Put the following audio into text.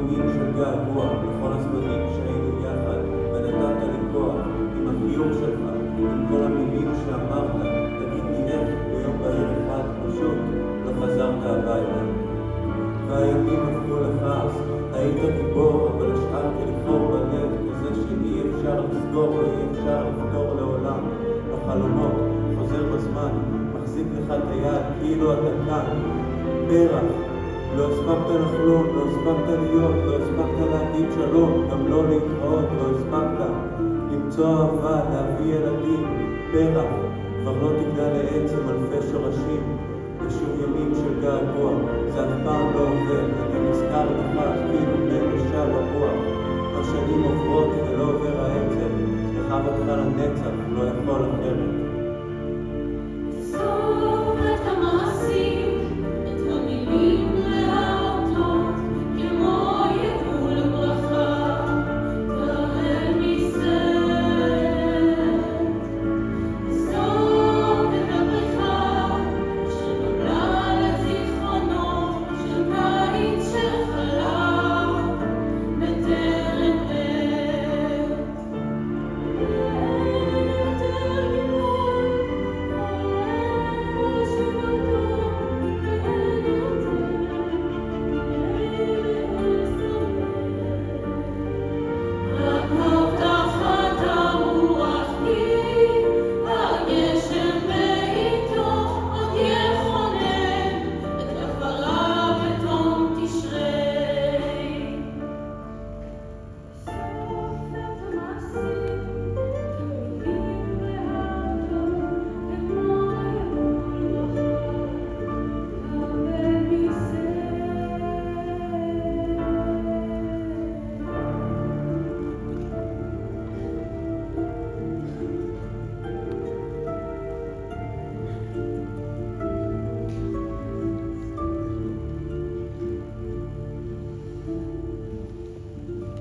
ימים של געגוע, לכל הזמנים שהיינו יחד, ונתת לי כוח, עם החיוך שלך, עם כל המילים שאמרת, תגיד לי איך ביום בהיר אחד פשוט לא חזרת הביתה. והימים הפכו לכעס, היית גיבור, אבל השארתי לחור בלב כזה שאי אפשר לסגור ואי אפשר לפתור לעולם. החלומות, חוזר בזמן, מחזיק לך את היד כאילו אתה כאן. פרח, לא הספקת לחלום, לא הספקת להיות, לא הספקת להגיד שלום, גם לא להתראות, לא הספקת למצוא אהבה, להביא ילדים. פרח, כבר לא תגדל לעץ עם אלפי שורשים, ושוב ימים של געגוע, זה אף פעם לא עובר, אני נזכר לך כאילו בנשב הרוח. השנים עוברות ולא עובר העצב, לחב אותך לנצח, לא יכול אחרת.